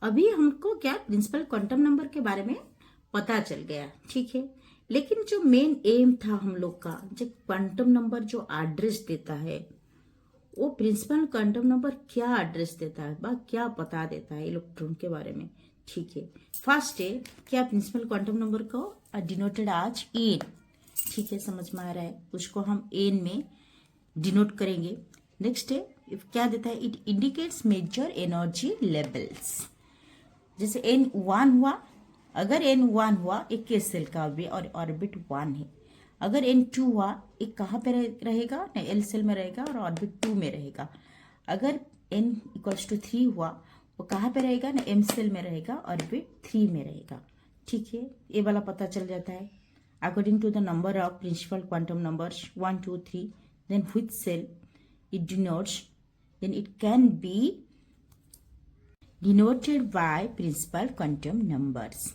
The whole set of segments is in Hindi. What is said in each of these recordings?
अभी हमको क्या प्रिंसिपल क्वांटम नंबर के बारे में पता चल गया, ठीक है। लेकिन जो मेन एम था हम लोग का, जो क्वांटम नंबर जो एड्रेस देता है, वो प्रिंसिपल क्वांटम नंबर क्या एड्रेस देता है, बा क्या पता देता है इलेक्ट्रॉन के बारे में, ठीक है। फर्स्ट है क्या प्रिंसिपल क्वांटम नंबर को डिनोटेड आज एन, ठीक है, समझ में आ रहा है, उसको हम एन में डिनोट करेंगे। नेक्स्ट है क्या देता है, it indicates major energy levels. जैसे N1 हुआ, अगर N1 हुआ एक केस सेल का और ऑर्बिट 1 है। अगर N2 हुआ एक कहाँ पे रहेगा ना, एल सेल में रहेगा और ऑर्बिट 2 में रहेगा। अगर N इक्वल्स टू 3 हुआ वो कहाँ पे रहेगा ना, M सेल में रहेगा, ऑर्बिट 3 में रहेगा, ठीक है। ये वाला पता चल जाता है according to the number of principal quantum numbers 1 2 3, then which shell it denotes, then it can be denoted by principal quantum numbers,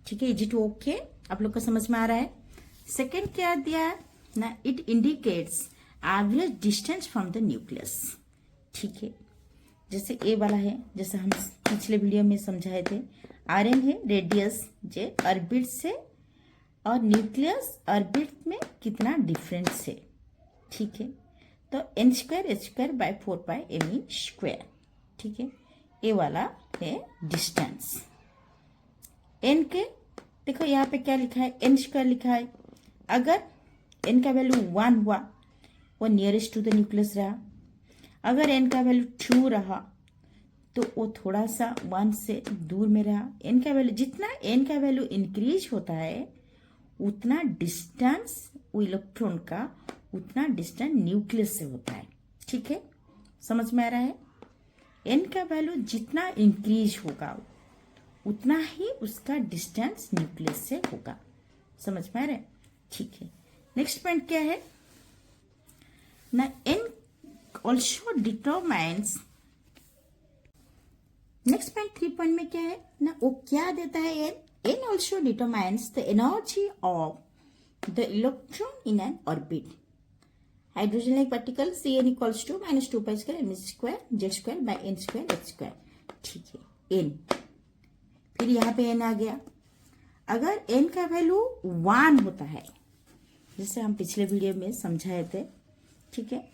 ठीक है। इज इट ओके, आप लोग को समझ में आ रहा है। सेकेंड क्या दिया है ना, it indicates average distance from the nucleus, ठीक है। जैसे ए वाला है, जैसे हम पिछले वीडियो में समझाए थे, आर एन है रेडियस जे ऑर्बिट से और न्यूक्लियस ऑर्बिट में कितना डिफरेंस है, ठीक है। तो N square H square by 4πme square, ठीक है। ये वाला है डिस्टेंस एन के। देखो यहाँ पे क्या लिखा है, एन स्क्वायर लिखा है। अगर एन का वैल्यू 1 हुआ वो नियरेस्ट टू द न्यूक्लियस रहा। अगर एन का वैल्यू 2 रहा तो वो थोड़ा सा 1 से दूर में रहा। एन का वैल्यू जितना एन का वैल्यू इंक्रीज होता है उतना डिस्टेंस वो इलेक्ट्रॉन का उतना डिस्टेंस न्यूक्लियस से होता है, ठीक है। समझ में आ रहा है। एन का वैल्यू जितना इंक्रीज होगा उतना ही उसका डिस्टेंस न्यूक्लियस से होगा, समझ में आ रहा है, ठीक है। नेक्स्ट पॉइंट क्या है ना, n also determines. Next point 3 point में क्या है ना, वो क्या देता है, n also determines the energy of the electron in n orbit. Hydrogen like particle Cn equals to -2π square m square z square by n square h square, ठीक है। n फिर यहाँ पे n आ गया। अगर n का वैल्यू 1 होता है, जैसे हम पिछले वीडियो में समझाए थे, ठीक है।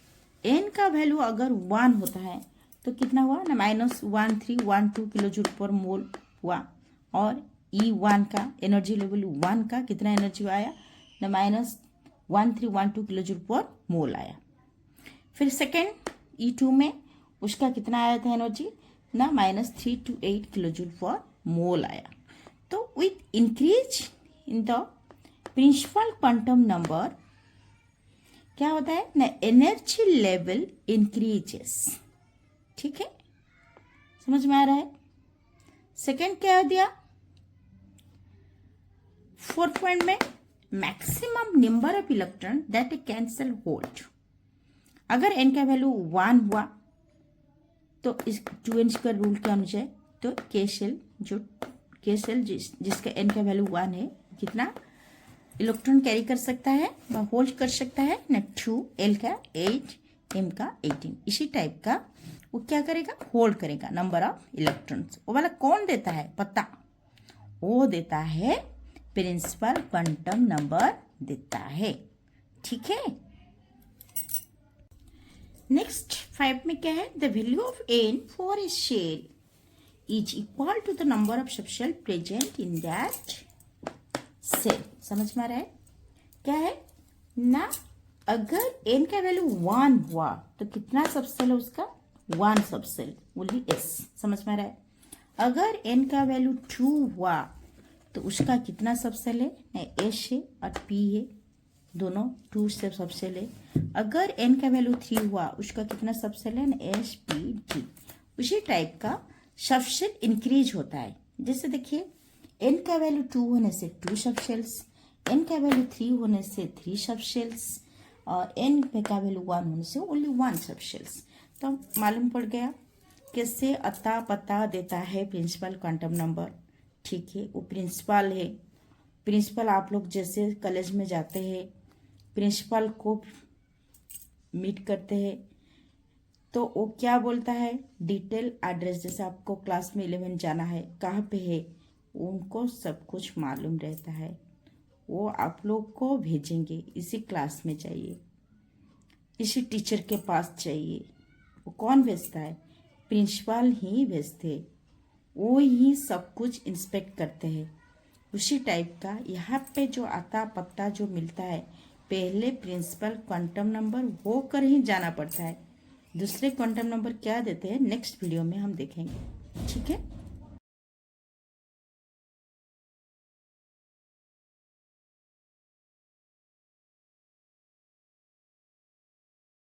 n का वैल्यू अगर 1 होता है तो कितना हुआ ना, -1312 किलो जूल पर मोल हुआ। और E1 का एनर्जी लेवल 1 का कितना एनर्जी आया ना, -1312 किलो जूल पर मोल आया। फिर सेकेंड E2 में उसका कितना आया था एनर्जी ना, -328 किलो जूल पर मोल आया। तो with increase in the principal quantum number क्या होता है ना, एनर्जी लेवल इंक्रीजेस, ठीक है। समझ में आ रहा है। सेकेंड क्या दिया 4th पॉइंट में, maximum number of electron that A cancel hold. अगर एन का वैल्यू 1 हुआ तो इस 2n स्क्वायर रूल के अनुसार तो के सेल जिसका एन का वैल्यू 1 है कितना इलेक्ट्रॉन कैरी कर सकता है व होल्ड कर सकता है ना, 2, एल का 8, एम का 18, इसी टाइप का वो क्या करेगा, होल्ड करेगा नंबर ऑफ इलेक्ट्रॉन्स। वो वाला कौन देता है पता, वो देता है प्रिंसिपल क्वांटम नंबर देता है, ठीक है। नेक्स्ट 5 में क्या है, the value of n for a shell is equal to the number of subshell present in that shell. समझ में आ रहा है क्या है ना, अगर एन का वैल्यू 1 हुआ तो कितना सबसेल है उसका, 1 सबसेल, बोलिए एस। समझ में आ रहा है। अगर एन का वैल्यू 2 हुआ तो उसका कितना सबसेल है, एस है और पी है, दोनों 2 से सबसेल है। अगर एन का वैल्यू 3 हुआ उसका कितना सबसेल है, एस पी डी। उसी टाइप का सबसेल इंक्रीज होता है। जैसे देखिए एन का वैल्यू 2 होने से 2 सबसेल्स, एन का वैल्यू 3 होने से 3 सबसेल्स और एन का वैल्यू 1 होने से ओनली 1 सबसेल्स। तो मालूम पड़ गया कैसे अता पता देता है प्रिंसिपल क्वांटम नंबर, ठीक है। वो प्रिंसिपल है। प्रिंसिपल आप लोग जैसे कॉलेज में जाते हैं, प्रिंसिपल को मीट करते हैं तो वो क्या बोलता है, डिटेल एड्रेस, जैसे आपको क्लास में 11 जाना है, कहाँ पे है, उनको सब कुछ मालूम रहता है। वो आप लोग को भेजेंगे, इसी क्लास में चाहिए, इसी टीचर के पास चाहिए। वो कौन भेजता है, प्रिंसिपल ही भेजते हैं। वो ही सब कुछ इंस्पेक्ट करते हैं। उसी टाइप का यहाँ पे जो आता पत्ता जो मिलता है, पहले प्रिंसिपल क्वांटम नंबर वो कर ही जाना पड़ता है। दूसरे क्वांटम नंबर क्या देते हैं, नेक्स्ट वीडियो में हम देखेंगे। ठीक है।